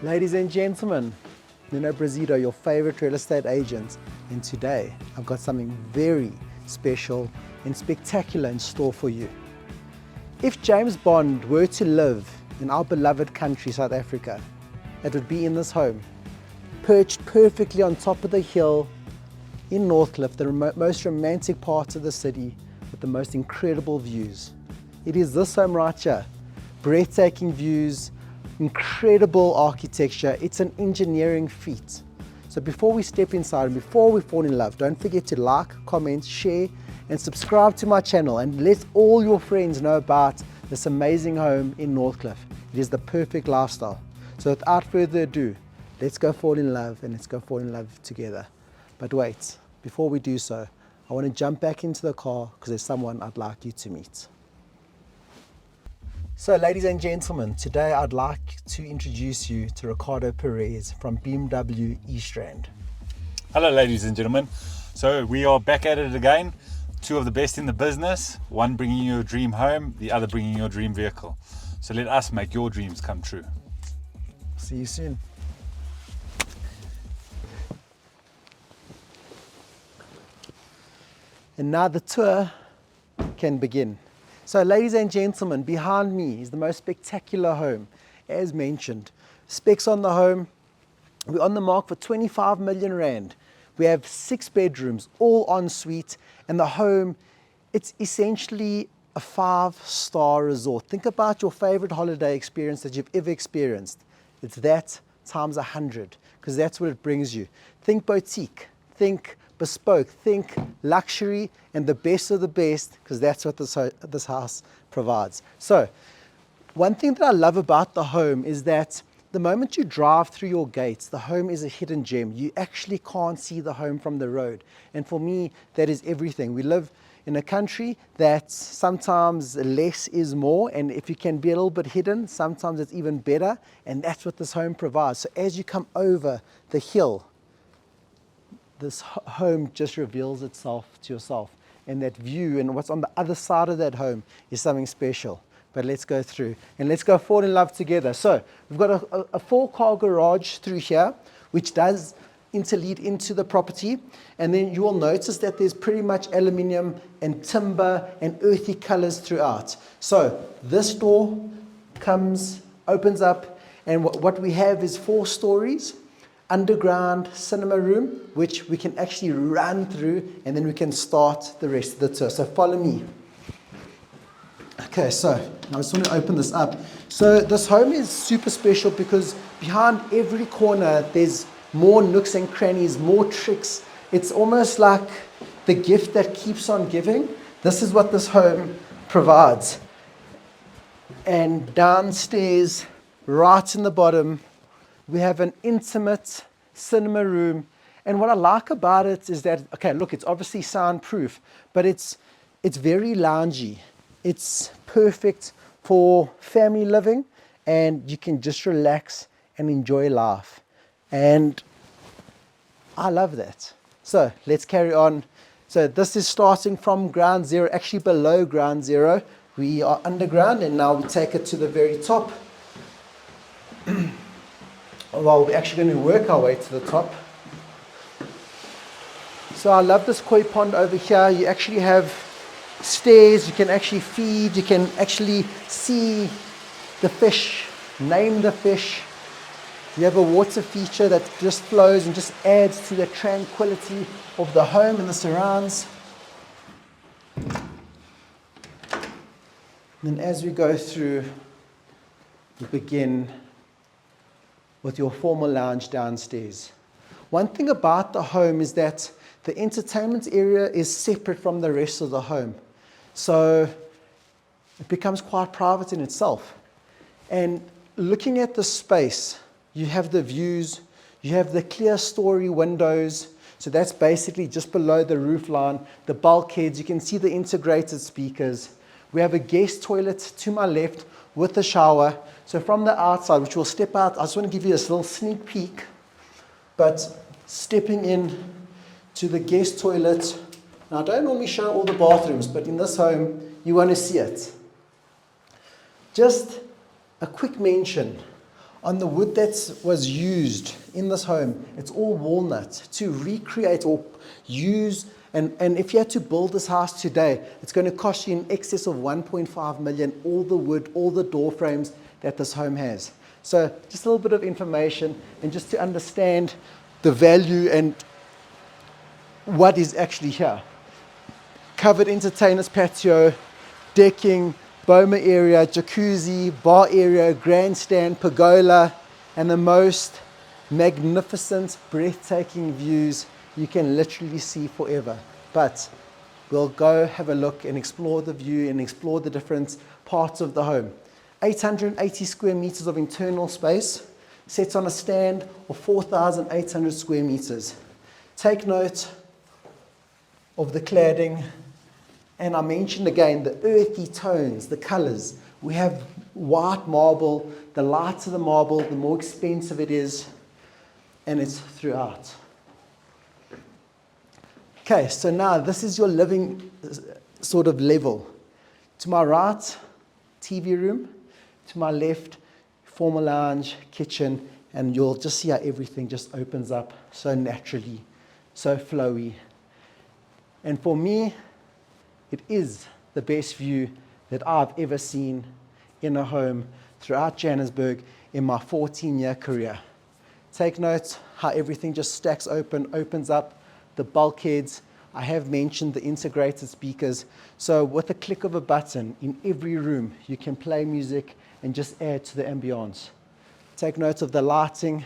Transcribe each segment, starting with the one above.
Ladies and gentlemen, Nuno Brazito, your favorite real estate agent, and today I've got something very special and spectacular in store for you. If James Bond were to live in our beloved country, South Africa, it would be in this home, perched perfectly on top of the hill in Northcliff, the most romantic part of the city with the most incredible views. It is this home right here, breathtaking views, incredible architecture. It's an engineering feat. So before we step inside and before we fall in love, don't forget to like, comment, share and subscribe to my channel and let all your friends know about this amazing home in Northcliff. It is the perfect lifestyle. So without further ado, let's go fall in love and let's go fall in love together. But wait, before we do so, I want to jump back into the car because there's someone I'd like you to meet. So ladies and gentlemen, today I'd like to introduce you to Ricardo Perez from BMW East Rand. Hello ladies and gentlemen, so we are back at it again, two of the best in the business, one bringing you a dream home, the other bringing you a dream vehicle. So let us make your dreams come true. See you soon. And now the tour can begin. So ladies and gentlemen, behind me is the most spectacular home, as mentioned. Specs on the home, we're on the mark for 25 million rand. We have 6 bedrooms, all en suite, and the home, it's essentially a 5-star resort. Think about your favorite holiday experience that you've ever experienced. It's that times 100, because that's what it brings you. Think boutique, think bespoke, think luxury, and the best of the best, because that's what this house provides. So one thing that I love about the home is that the moment you drive through your gates, the home is a hidden gem. You actually can't see the home from the road. And for me, that is everything. We live in a country that sometimes less is more, and if you can be a little bit hidden, sometimes it's even better, and that's what this home provides. So as you come over the hill, this home just reveals itself to yourself, and that view and what's on the other side of that home is something special. But let's go through and let's go fall in love together. So we've got a 4-car garage through here, which does interlead into the property, and then you will notice that there's pretty much aluminium and timber and earthy colors throughout. So this door opens up, and what we have is 4 stories, underground cinema room, which we can actually run through, and then we can start the rest of the tour. So follow me. Okay, so I just want to open this up. So this home is super special because behind every corner there's more nooks and crannies, more tricks. It's almost like the gift that keeps on giving. This is what this home provides. And downstairs, right in the bottom, we have an intimate cinema room. And what I like about it is that, okay, look, it's obviously soundproof, but it's very loungy. It's perfect for family living, and you can just relax and enjoy life. And I love that. So let's carry on. So this is starting from ground zero, actually below ground zero. We are underground, and now we take it to the very top. Well, we're actually going to work our way to the top. So I love this koi pond over here. You actually have stairs, you can actually feed, you can actually see the fish, name the fish. You have a water feature that just flows and just adds to the tranquility of the home and the surrounds. And then as we go through, we begin with your formal lounge downstairs. One thing about the home is that the entertainment area is separate from the rest of the home. So it becomes quite private in itself. And looking at the space, you have the views, you have the clear story windows. So that's basically just below the roof line, the bulkheads, you can see the integrated speakers. We have a guest toilet to my left with a shower. So from the outside, which we'll step out, I just want to give you this little sneak peek, but stepping in to the guest toilet. Now I don't normally show all the bathrooms, but in this home, you want to see it. Just a quick mention On the wood that was used in this home, it's all walnut to recreate or use. And if you had to build this house today, it's going to cost you in excess of 1.5 million, all the wood, all the door frames that this home has. So just a little bit of information and just to understand the value and what is actually here. Covered entertainers patio, decking, boma area, jacuzzi, bar area, grandstand, pergola, and the most magnificent, breathtaking views you can literally see forever. But we'll go have a look and explore the view and explore the different parts of the home. 880 square meters of internal space, sits on a stand of 4,800 square meters. Take note of the cladding. And I mentioned again the earthy tones, the colors. We have white marble. The lighter the marble, the more expensive it is. And it's throughout. Okay, so now this is your living sort of level. To my right, TV room. To my left, formal lounge, kitchen. And you'll just see how everything just opens up so naturally, so flowy. And for me, it is the best view that I've ever seen in a home throughout Johannesburg in my 14-year career. Take note how everything just stacks open, opens up, the bulkheads. I have mentioned the integrated speakers. So with a click of a button in every room, you can play music and just add to the ambience. Take note of the lighting.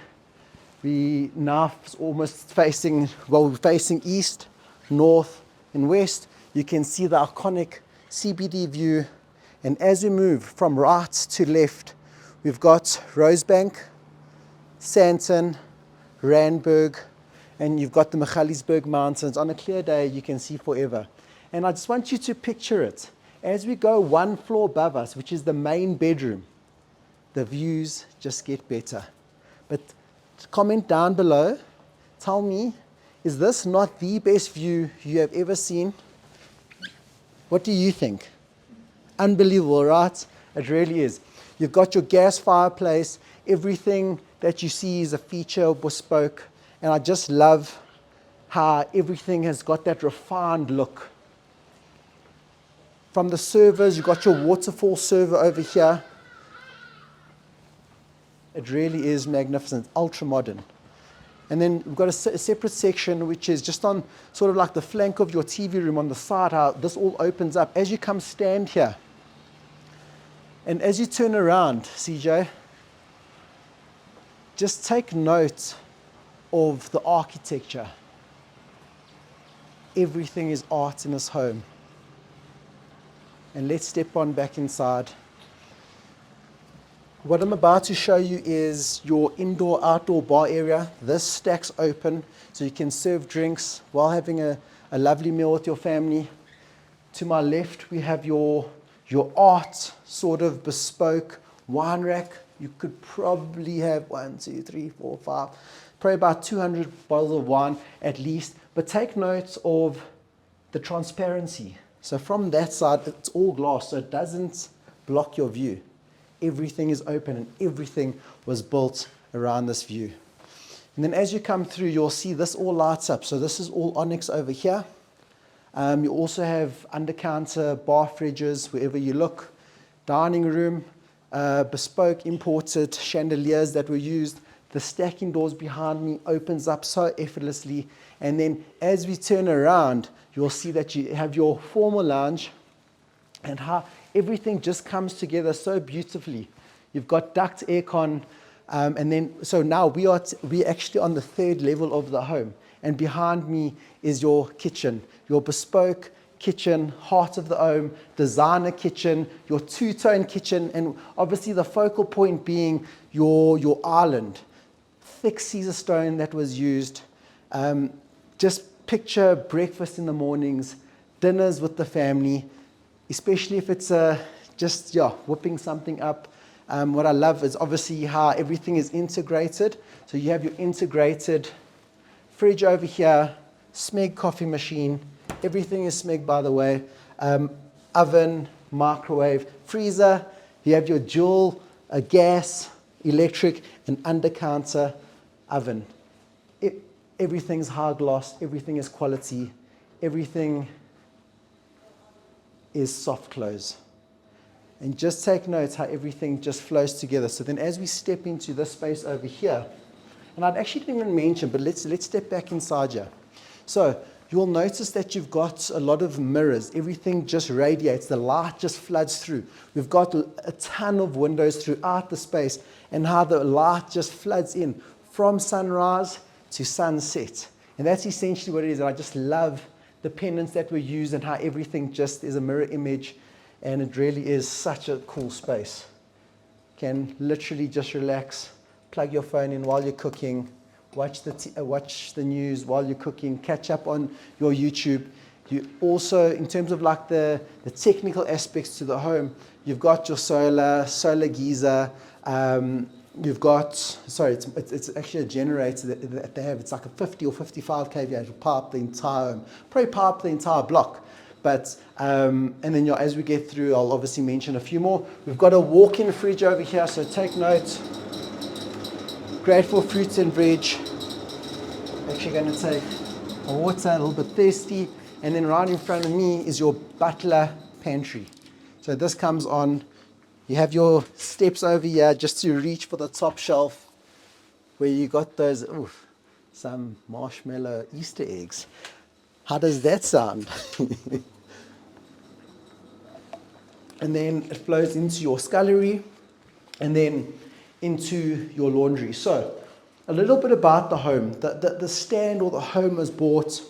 We now almost facing, well, we're facing east, north, and west. You can see the iconic CBD view. And as we move from right to left, we've got Rosebank, Sandton, Randburg, and you've got the Magaliesberg Mountains. On a clear day, you can see forever. And I just want you to picture it. As we go one floor above us, which is the main bedroom, the views just get better. But comment down below, tell me, is this not the best view you have ever seen? What do you think? Unbelievable, right? It really is. You've got your gas fireplace. Everything that you see is a feature of bespoke. And I just love how everything has got that refined look. From the servers, you've got your waterfall server over here. It really is magnificent, ultra modern. And then we've got a separate section which is just on sort of like the flank of your TV room on the side, how this all opens up. As you come stand here, and as you turn around, CJ, just take note of the architecture. Everything is art in this home. And let's step on back inside. What I'm about to show you is your indoor-outdoor bar area. This stacks open so you can serve drinks while having a lovely meal with your family. To my left, we have your art sort of bespoke wine rack. You could probably have 1, 2, 3, 4, 5, probably about 200 bottles of wine at least. But take note of the transparency. So from that side, it's all glass, so it doesn't block your view. Everything is open and everything was built around this view. And then as you come through, you'll see this all lights up. So this is all onyx over here. You also have under-counter bar fridges wherever you look. Dining room, bespoke imported chandeliers that were used. The stacking doors behind me opens up so effortlessly. And then as we turn around, you'll see that you have your formal lounge and how everything just comes together so beautifully. You've got duct aircon, and then so now we're actually on the third level of the home. And behind me is your kitchen, your bespoke kitchen, heart of the home, designer kitchen, your two-tone kitchen, and obviously the focal point being your island. Thick Caesar stone that was used. Just picture breakfast in the mornings, dinners with the family, especially if it's just whipping something up. What I love is obviously how everything is integrated. So you have your integrated fridge over here, Smeg coffee machine. Everything is Smeg, by the way. Oven, microwave, freezer. You have your dual gas electric, and under-counter oven. Everything's high gloss, everything is quality, everything is soft close. And just take note how everything just flows together. So then as we step into this space over here, and I'd actually didn't even mention, but let's step back inside here. So you'll notice that you've got a lot of mirrors. Everything just radiates. The light just floods through. We've got a ton of windows throughout the space, and how the light just floods in from sunrise to sunset. And that's essentially what it is. And I just love the pendants that were used and how everything just is a mirror image. And it really is such a cool space. Can literally just relax, plug your phone in while you're cooking, watch the news while you're cooking, catch up on your YouTube. You also, in terms of like the technical aspects to the home, you've got your solar geyser. You've got, sorry, it's actually a generator that they have. It's like a 50 or 55 kVA. It'll power up the entire home, probably power up the entire block. But, and then as we get through, I'll obviously mention a few more. We've got a walk-in fridge over here, so take note. Great for fruits and veg. Actually going to take a water, a little bit thirsty. And then right in front of me is your butler pantry. So this comes on. You have your steps over here just to reach for the top shelf where you got those, some marshmallow Easter eggs. How does that sound? And then it flows into your scullery and then into your laundry. So a little bit about the home. The stand or the home was bought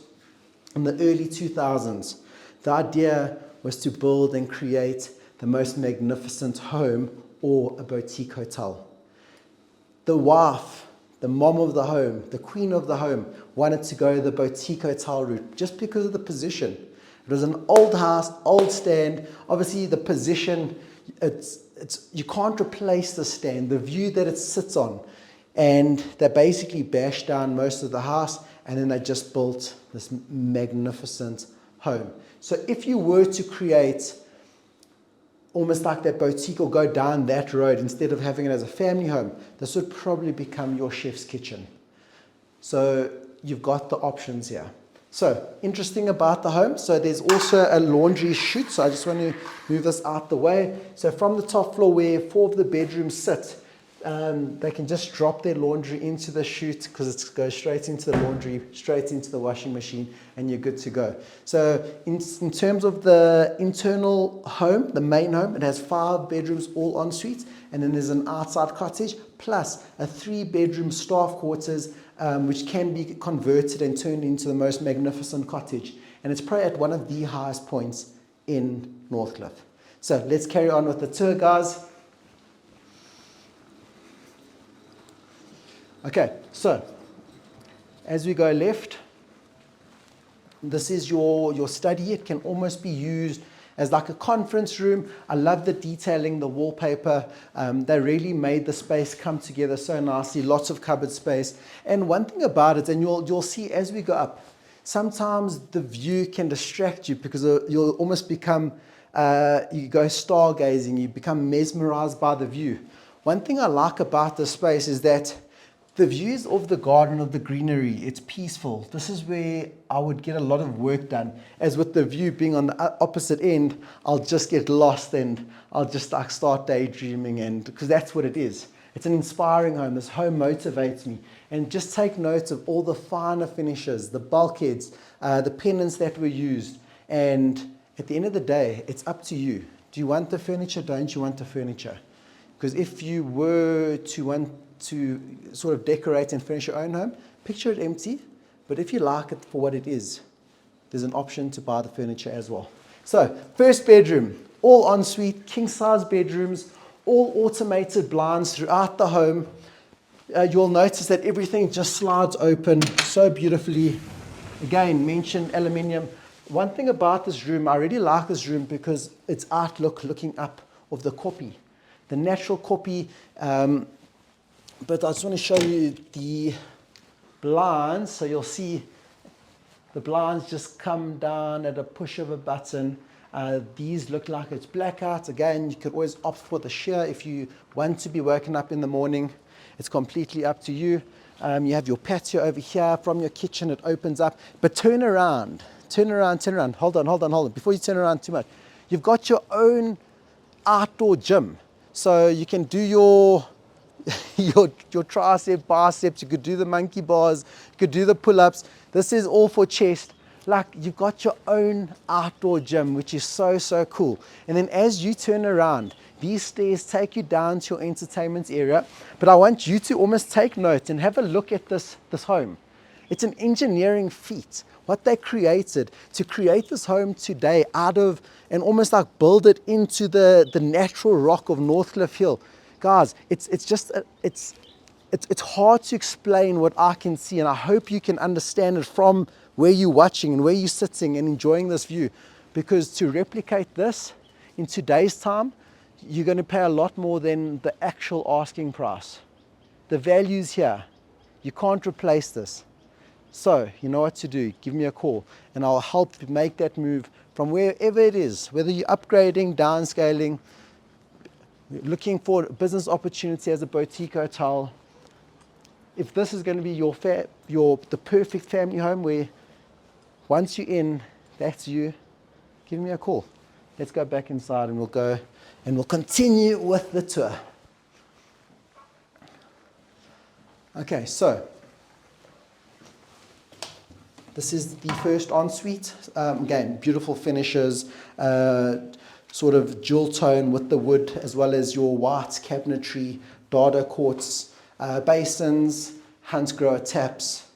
in the early 2000s. The idea was to build and create the most magnificent home or a boutique hotel. The wife, the mom of the home, the queen of the home, wanted to go the boutique hotel route just because of the position. It was an old house, old stand. Obviously, the position, you can't replace the stand, the view that it sits on. And they basically bashed down most of the house, and then they just built this magnificent home. So if you were to create almost like that boutique or go down that road instead of having it as a family home, this would probably become your chef's kitchen. So you've got the options here. So interesting about the home. So there's also a laundry chute. So I just want to move this out the way. So from the top floor where 4 of the bedrooms sit, they can just drop their laundry into the chute because it goes straight into the laundry, straight into the washing machine, and you're good to go. So in terms of the internal home, the main home, it has 5 bedrooms, all en suite, and then there's an outside cottage, plus a 3-bedroom staff quarters, which can be converted and turned into the most magnificent cottage. And it's probably at one of the highest points in Northcliff. So let's carry on with the tour, guys. Okay, so as we go left, this is your study. It can almost be used as like a conference room. I love the detailing, the wallpaper. They really made the space come together so nicely, lots of cupboard space. And one thing about it, and you'll see as we go up, sometimes the view can distract you because you'll almost become, you go stargazing, you become mesmerized by the view. One thing I like about this space is that the views of the garden, of the greenery, it's peaceful. This is where I would get a lot of work done. As with the view being on the opposite end, I'll just get lost and I'll just like start daydreaming, and because that's what it is. It's an inspiring home. This home motivates me. And just take note of all the finer finishes, the bulkheads, the pendants that were used. And at the end of the day, it's up to you. Do you want the furniture? Don't you want the furniture? Because if you were to want to sort of decorate and furnish your own home, picture it empty, but if you like it for what it is, there's an option to buy the furniture as well. So, first bedroom, all ensuite, king-size bedrooms, all automated blinds throughout the home. You'll notice that everything just slides open so beautifully. Again, mentioned aluminium. One thing about this room, I really like this room because it's outlook looking up of the koppie, the natural koppie. But I just want to show you the blinds. So you'll see the blinds just come down at a push of a button. These look like it's blackout. Again, you could always opt for the sheer if you want to be woken up in the morning. It's completely up to you. You have your patio over here. From your kitchen, it opens up. But turn around. Hold on. Before you turn around too much, you've got your own outdoor gym. So you can do your tricep, biceps, you could do the monkey bars, you could do the pull-ups. This is all for chest. Like, you've got your own outdoor gym, which is so, so cool. And then as you turn around, these stairs take you down to your entertainment area. But I want you to almost take note and have a look at this home. It's an engineering feat. What they created to create this home today out of, and almost like build it into the natural rock of Northcliff Hill. Guys, it's hard to explain what I can see, and I hope you can understand it from where you're watching and where you're sitting and enjoying this view. Because to replicate this in today's time, you're going to pay a lot more than the actual asking price. The value's here. You can't replace this. So, you know what to do. Give me a call and I'll help make that move from wherever it is, whether you're upgrading, downscaling, looking for a business opportunity as a boutique hotel. If this is going to be the perfect family home where once you're in, that's you, give me a call. Let's go back inside and we'll continue with the tour. Okay, so this is the first ensuite. Again, beautiful finishes, sort of jewel tone with the wood, as well as your white cabinetry, dado quartz, basins, Hansgrohe taps.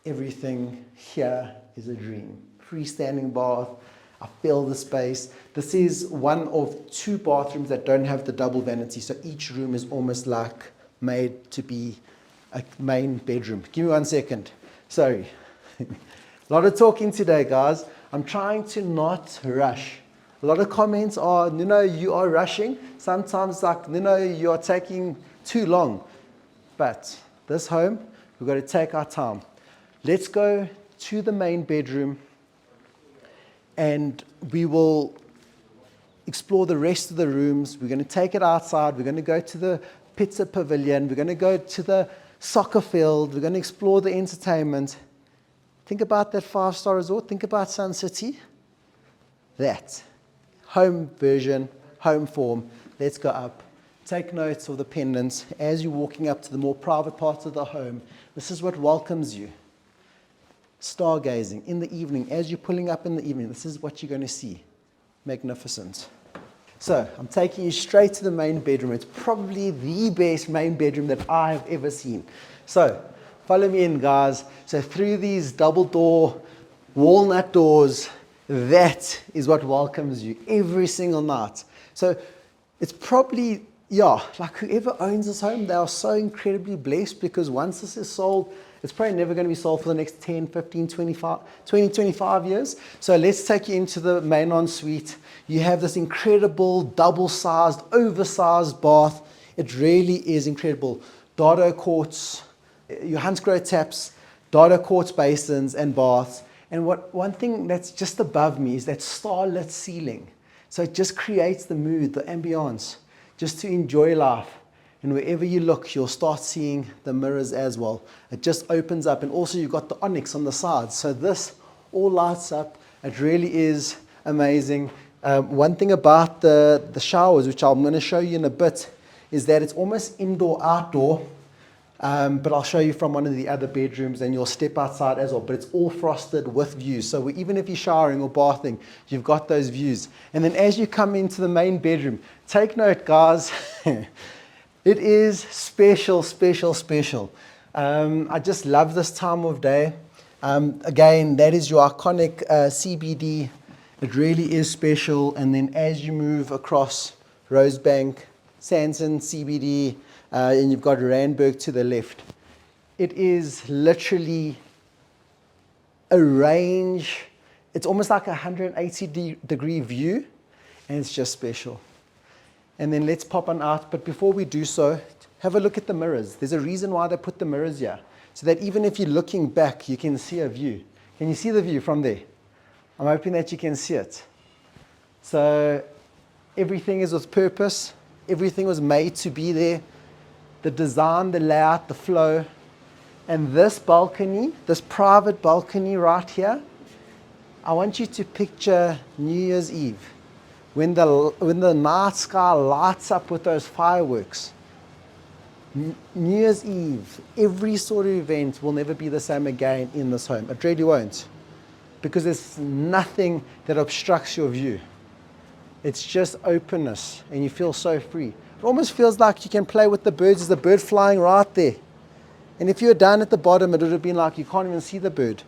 Everything here is a dream. Freestanding bath. I feel the space. This is one of 2 bathrooms that don't have the double vanity, so each room is almost like made to be a main bedroom. Give me 1 second. Sorry. A lot of talking today, guys. I'm trying to not rush. A lot of comments are, Nuno, you are rushing. Sometimes like, Nuno, you are taking too long. But this home, we've got to take our time. Let's go to the main bedroom and we will explore the rest of the rooms. We're going to take it outside. We're going to go to the pizza pavilion. We're going to go to the soccer field. We're going to explore the entertainment. Think about that 5-star resort. Think about Sun City. That. Home version, home form. Let's go up. Take notes of the pendants as you're walking up to the more private parts of the home. This is what welcomes you. Stargazing in the evening. As you're pulling up in the evening, this is what you're going to see. Magnificent. So I'm taking you straight to the main bedroom. It's probably the best main bedroom that I've ever seen. So follow me in, guys. So through these double door walnut doors, that is what welcomes you every single night. So it's probably, like whoever owns this home, they are so incredibly blessed, because once this is sold, it's probably never going to be sold for the next 10, 15, 25 years. So let's take you into the main ensuite. You have this incredible double-sized, oversized bath. It really is incredible. Dado quartz, your Hansgrohe taps, dado quartz basins and baths. And one thing that's just above me is that starlit ceiling. So it just creates the mood, the ambience, just to enjoy life. And wherever you look, you'll start seeing the mirrors as well. It just opens up. And also you've got the onyx on the sides. So this all lights up. It really is amazing. One thing about the showers, which I'm going to show you in a bit, is that it's almost indoor-outdoor. But I'll show you from one of the other bedrooms, and you'll step outside as well. But it's all frosted with views. So even if you're showering or bathing, you've got those views. And then as you come into the main bedroom, take note, guys. It is special, special, special. I just love this time of day. Again, that is your iconic CBD. It really is special. And then as you move across Rosebank, Sandton, CBD, and you've got Randburg to the left, it is literally a range. It's almost like a 180-degree view, and it's just special. And then let's pop on out. But before we do so, have a look at the mirrors. There's a reason why they put the mirrors here, so that even if you're looking back, you can see a view. Can you see the view from there? I'm hoping that you can see it. So everything is with purpose. Everything was made to be there. The design, the layout, the flow. And this balcony, this private balcony right here, I want you to picture New Year's Eve. When the night sky lights up with those fireworks. New Year's Eve, every sort of event will never be the same again in this home. It really won't. Because there's nothing that obstructs your view. It's just openness, and you feel so free. It almost feels like you can play with the birds. There's a bird flying right there. And if you were down at the bottom, it would have been like you can't even see the bird.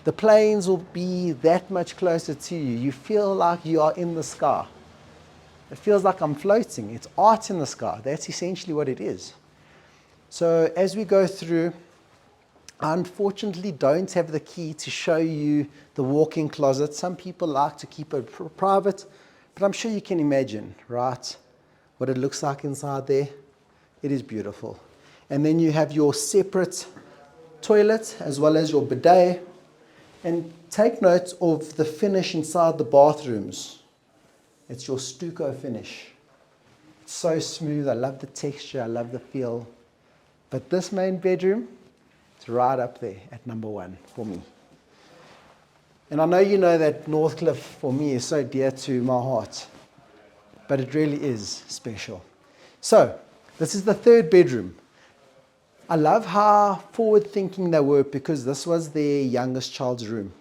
The planes will be that much closer to you. You feel like you are in the sky. It feels like I'm floating. It's art in the sky. That's essentially what it is. So as we go through, I unfortunately don't have the key to show you the walk-in closet. Some people like to keep it private, but I'm sure you can imagine, right, what it looks like inside there. It is beautiful. And then you have your separate toilet as well as your bidet. And take note of the finish inside the bathrooms. It's your stucco finish. It's so smooth. I love the texture. I love the feel. But this main bedroom, it's right up there at number 1 for me. And I know you know that Northcliff for me is so dear to my heart, but it really is special. So, this is the 3rd bedroom. I love how forward-thinking they were because this was their youngest child's room.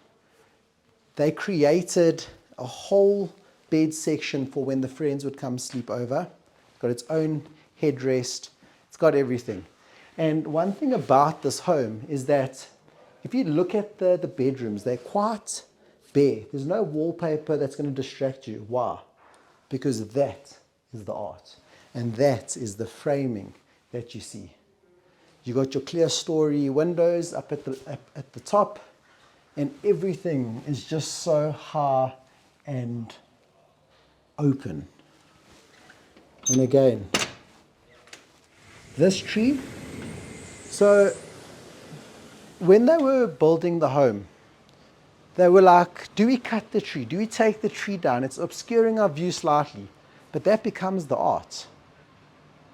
They created a whole bed section for when the friends would come sleep over. It's got its own headrest. It's got everything. And one thing about this home is that if you look at the bedrooms, they're quite bare. There's no wallpaper that's going to distract you. Why? Because that is the art. And that is the framing that you see. You got your clear story windows up at the top, and everything is just so high and open. And again, this tree. So when they were building the home, they were like, do we cut the tree? Do we take the tree down? It's obscuring our view slightly, but that becomes the art.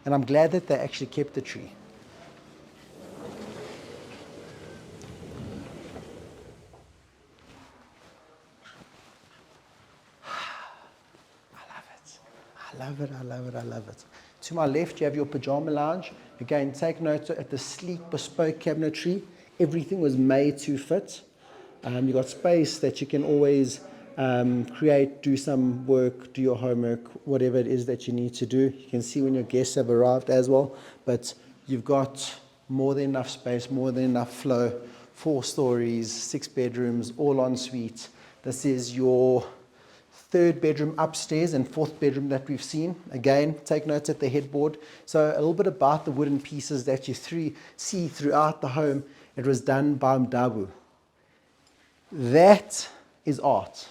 And I'm glad that they actually kept the tree. I love it. To my left, you have your pajama lounge. Again, take note at the sleek, bespoke cabinetry. Everything was made to fit. You've got space that you can always create, do some work, do your homework, whatever it is that you need to do. You can see when your guests have arrived as well. But you've got more than enough space, more than enough flow. 4 stories, 6 bedrooms, all en suite. This is your 3rd bedroom upstairs and 4th bedroom that we've seen. Again, take notes at the headboard. So a little bit about the wooden pieces that you see throughout the home. It was done by Mdabu. That is art.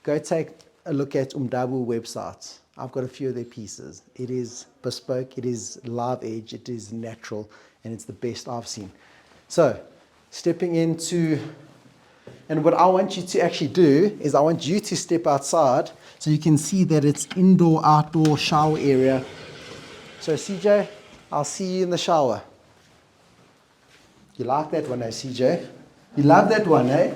Go take a look at Mdabu websites. I've got a few of their pieces. It is bespoke, it is live edge, it is natural, and it's the best I've seen. So, stepping into, and what I want you to actually do is I want you to step outside so you can see that it's indoor-outdoor shower area. So CJ, I'll see you in the shower. You like that one, eh, CJ? You love that one, eh?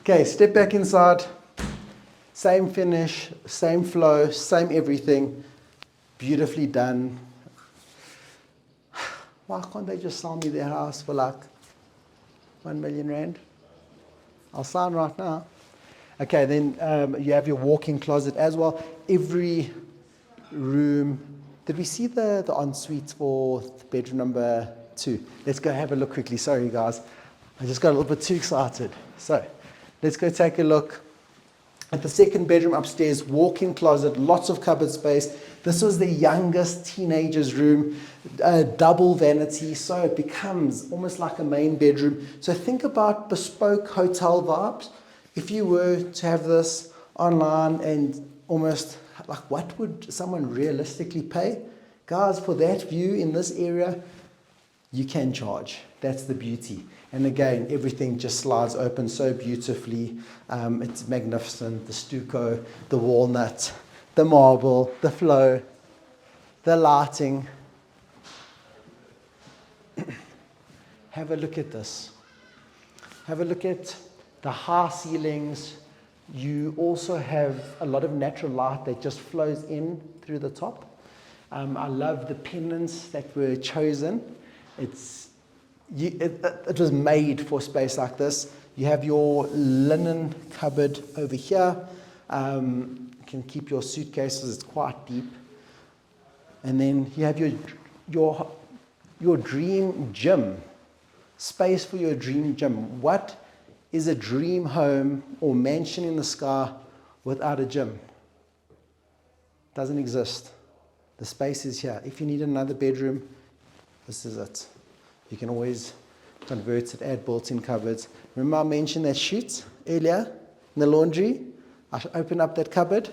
Okay, step back inside. Same finish, same flow, same everything. Beautifully done. Why can't they just sell me their house for like 1 million rand? I'll sign right now. Okay, then you have your walk-in closet as well. Every room. Did we see the ensuite for bedroom number 2? Let's go have a look quickly. Sorry, guys. I just got a little bit too excited. So, let's go take a look at the 2nd bedroom upstairs. Walk-in closet, lots of cupboard space. This was the youngest teenager's room, double vanity, so it becomes almost like a main bedroom. So think about bespoke hotel vibes. If you were to have this online and almost like what would someone realistically pay? Guys, for that view in this area, you can charge. That's the beauty. And again, everything just slides open so beautifully. It's magnificent. The stucco, the walnut, the marble, the flow, the lighting. Have a look at this. Have a look at the high ceilings. You also have a lot of natural light that just flows in through the top. I love the pendants that were chosen. It was made for space like this. You have your linen cupboard over here. You can keep your suitcases, it's quite deep. And then you have your dream gym. Space for your dream gym. What is a dream home or mansion in the sky without a gym? Doesn't exist. The space is here. If you need another bedroom, this is it. You can always convert it, add built-in cupboards. Remember I mentioned that chute earlier in the laundry? I open up that cupboard.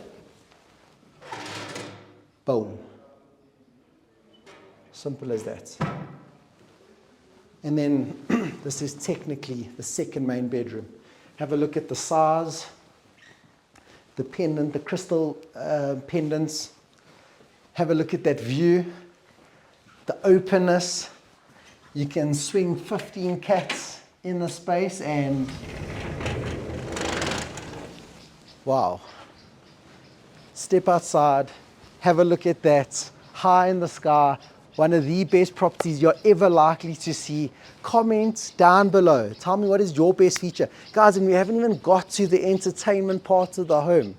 Boom. Simple as that. And then this is technically the second main bedroom. Have a look at the size, the pendant, the crystal pendants. Have a look at that view, the openness. You can swing 15 cats in the space and wow. Step outside, have a look at that, high in the sky. One of the best properties you're ever likely to see. Comment down below. Tell me what is your best feature. Guys, and we haven't even got to the entertainment part of the home.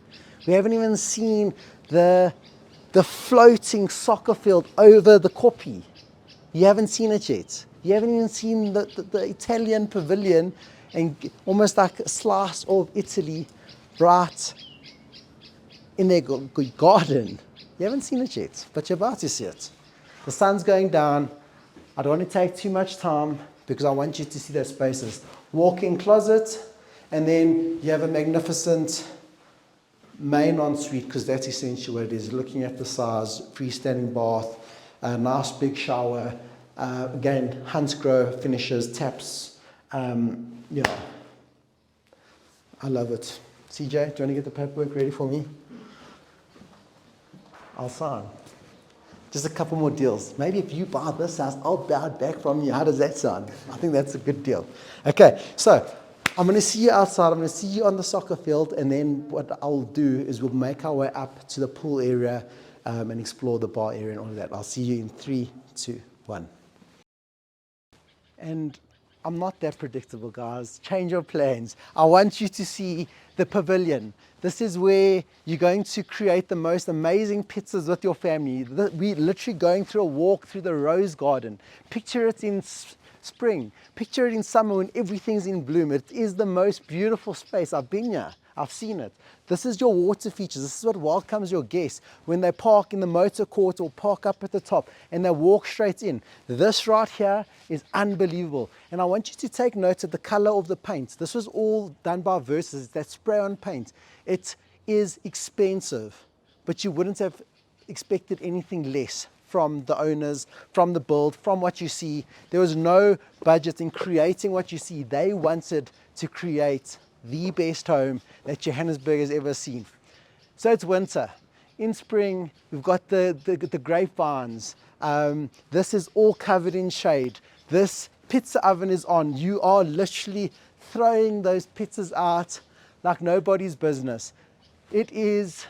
We haven't even seen the floating soccer field over the copy. You haven't seen it yet. You haven't even seen the Italian pavilion and almost like a slice of Italy right in their garden. You haven't seen it yet, but you're about to see it. The sun's going down. I don't want to take too much time because I want you to see those spaces. Walk-in closet, and then you have a magnificent main ensuite because that's essentially what it is. Looking at the size, freestanding bath, a nice big shower. Again, Hansgrohe finishes, taps. Yeah, I love it. CJ, do you want to get the paperwork ready for me? I'll sign. Just a couple more deals. Maybe if you buy this house, I'll buy it back from you. How does that sound? I think that's a good deal. Okay, so I'm going to see you outside. I'm going to see you on the soccer field. And then what I'll do is we'll make our way up to the pool area and explore the bar area and all of that. I'll see you in 3, 2, 1. And I'm not that predictable, guys. Change your plans. I want you to see the pavilion. This is where you're going to create the most amazing pizzas with your family. We're literally going through a walk through the rose garden. Picture it in spring. Picture it in summer when everything's in bloom. It is the most beautiful space. I've been here. I've seen it. This is your water features. This is what welcomes your guests when they park in the motor court or park up at the top and they walk straight in. This right here is unbelievable. And I want you to take note of the color of the paint. This was all done by Versus, that spray on paint. It is expensive, but you wouldn't have expected anything less from the owners, from the build, from what you see. There was no budget in creating what you see. They wanted to create the best home that Johannesburg has ever seen. So it's winter. In spring, we've got the grapevines. This is all covered in shade. This pizza oven is on. You are literally throwing those pizzas out like nobody's business. It is,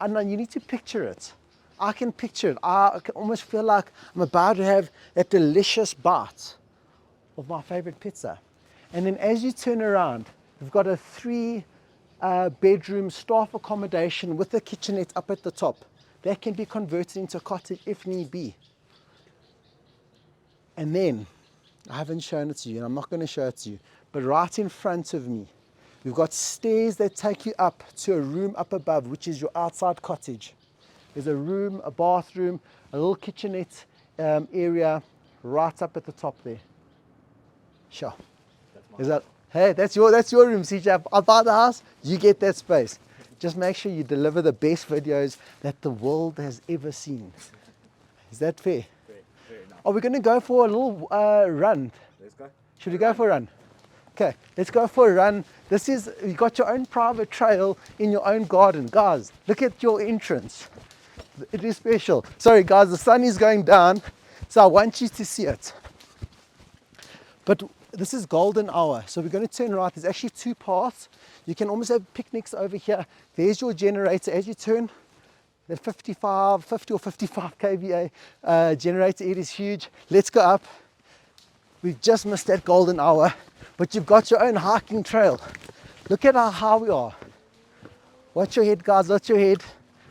I don't know, you need to picture it. I can picture it. I can almost feel like I'm about to have a delicious bite of my favorite pizza. And then as you turn around, we've got a 3-bedroom staff accommodation with a kitchenette up at the top. That can be converted into a cottage if need be. And then, I haven't shown it to you, and I'm not going to show it to you, but right in front of me, we've got stairs that take you up to a room up above, which is your outside cottage. There's a room, a bathroom, a little kitchenette area right up at the top there. Sure. Is that? Hey, that's your room, CJ. I buy the house, you get that space. Just make sure you deliver the best videos that the world has ever seen. Is that fair? Fair enough. Are we going to go for a little run? Let's go. Should we go for a run? Okay, let's go for a run. This is, you got your own private trail in your own garden. Guys, look at your entrance. It is special. Sorry guys, the sun is going down, so I want you to see it. But this is golden hour, so we're going to turn right. There's actually two paths. You can almost have picnics over here. There's your generator. As you turn, that 50 or 55 kVA generator, it is huge. Let's go up. We've just missed that golden hour, but you've got your own hiking trail. Look at how high we are. Watch your head, guys, watch your head.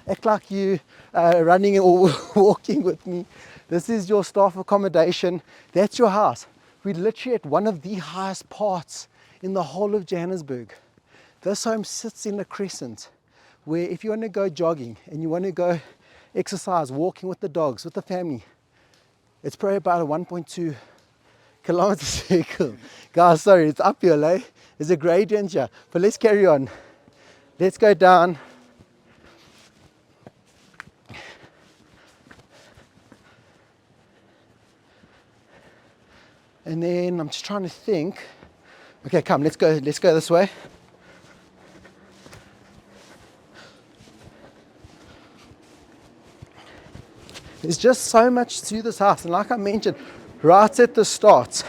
Act like you running or walking with me. This is your staff accommodation. That's your house. We're literally at one of the highest parts in the whole of Johannesburg. This home sits in a crescent where if you want to go jogging and you want to go exercise, walking with the dogs, with the family, it's probably about a 1.2 kilometer circle. Guys, sorry, it's uphill, eh? There's a gradient here, but let's carry on. Let's go down. And then I'm just trying to think. Okay, come, let's go this way. There's just so much to this house, and like I mentioned right at the start.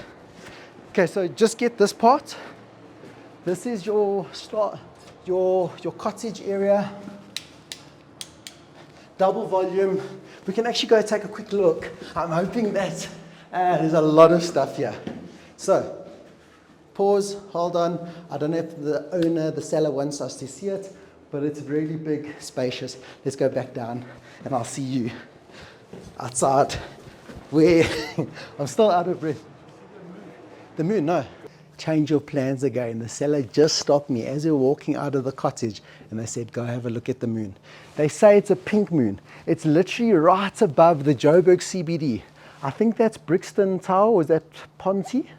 Okay, so just get this part. This is your start, your cottage area. Double volume. We can actually go take a quick look. I'm hoping that there's a lot of stuff here. So, pause, hold on. I don't know if the owner, the seller wants us to see it, but it's really big, spacious. Let's go back down and I'll see you outside where I'm still out of breath. The moon, no. Change your plans again. The seller just stopped me as we were walking out of the cottage and they said, go have a look at the moon. They say it's a pink moon. It's literally right above the Joburg CBD. I think that's Brixton Tower, or is that Ponty?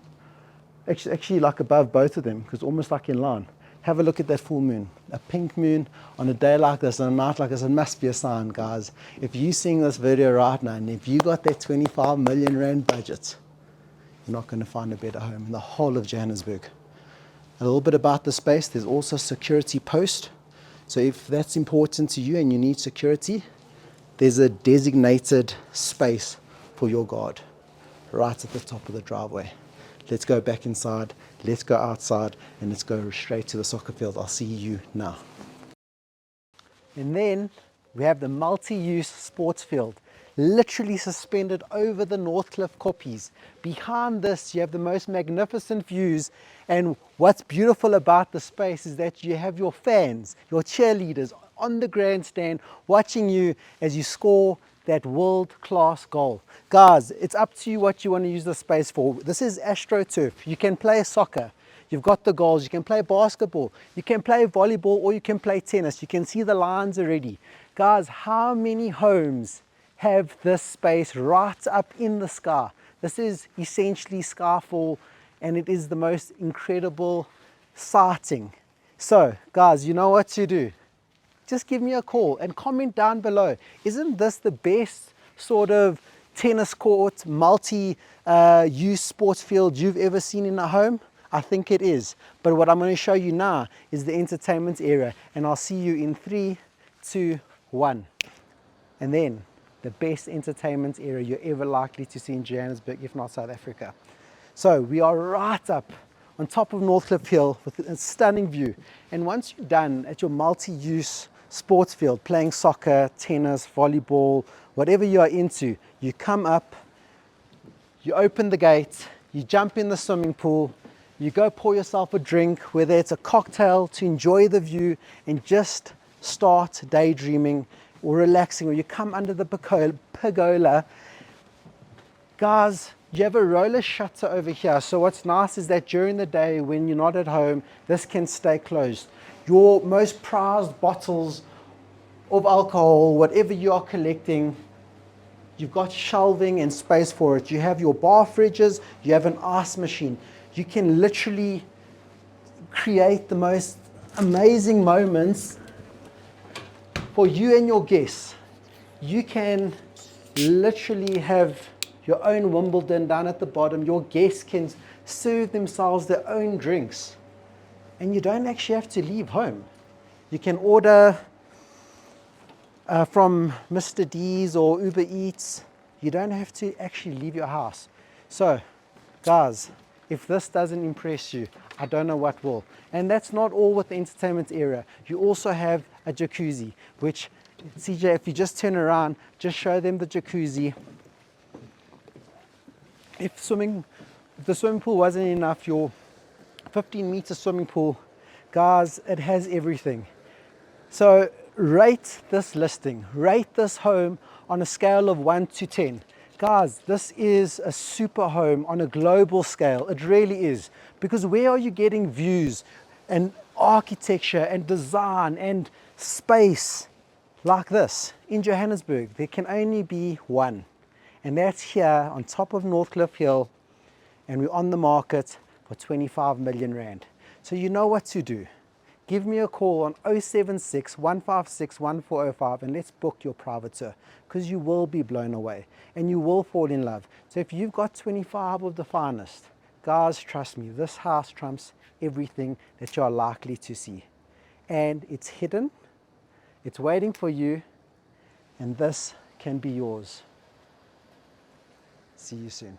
Actually like above both of them, because almost like in line. Have a look at that full moon. A pink moon on a day like this, on a night like this, it must be a sign, guys. If you're seeing this video right now, and if you got that 25 million rand budget, you're not going to find a better home in the whole of Johannesburg. A little bit about the space, there's also security post. So if that's important to you and you need security, there's a designated space for your guard right at the top of the driveway. Let's go back inside, let's go outside, and let's go straight to the soccer field. I'll see you now. And then we have the multi-use sports field, literally suspended over the Northcliff koppies. Behind this, you have the most magnificent views, and what's beautiful about the space is that you have your fans, your cheerleaders on the grandstand watching you as you score that world-class goal. Guys, it's up to you what you want to use the space for. This is AstroTurf. You can play soccer. You've got the goals. You can play basketball. You can play volleyball, or you can play tennis. You can see the lines already. Guys, how many homes have this space right up in the sky? This is essentially skyfall, and it is the most incredible sighting. So, guys, you know what to do. Just give me a call and comment down below. Isn't this the best sort of tennis court, multi-use sports field you've ever seen in a home? I think it is. But what I'm going to show you now is the entertainment area, and I'll see you in 3, 2, 1. And then the best entertainment area you're ever likely to see in Johannesburg, if not South Africa. So we are right up on top of Northcliff Hill with a stunning view. And once you're done at your multi-use sports field, playing soccer, tennis, volleyball, whatever you are into, you come up, you open the gate, you jump in the swimming pool, you go pour yourself a drink, whether it's a cocktail to enjoy the view and just start daydreaming or relaxing, or you come under the pergola. Guys, you have a roller shutter over here, so what's nice is that during the day when you're not at home, this can stay closed. Your most prized bottles of alcohol, whatever you are collecting, you've got shelving and space for it. You have your bar fridges, you have an ice machine. You can literally create the most amazing moments for you and your guests. You can literally have your own Wimbledon down at the bottom. Your guests can serve themselves their own drinks. And you don't actually have to leave home. You can order from Mr. D's or Uber Eats. You don't have to actually leave your house. So, guys, if this doesn't impress you, I don't know what will. And that's not all with the entertainment area. You also have a jacuzzi, which, CJ, if you just turn around, just show them the jacuzzi. If the swimming pool wasn't enough, your 15-meter swimming pool, guys, it has everything. So rate this listing, rate this home on a scale of 1 to 10. Guys, this is a super home on a global scale. It really is. Because where are you getting views and architecture and design and space like this? In Johannesburg, there can only be one. And that's here on top of Northcliff Hill. And we're on the market for 25 million rand. So you know what to do. Give me a call on 076 156 1405 and let's book your private tour, because you will be blown away and you will fall in love. So if you've got 25 of the finest, guys, trust me, this house trumps everything that you are likely to see. And it's hidden, it's waiting for you, and this can be yours. See you soon.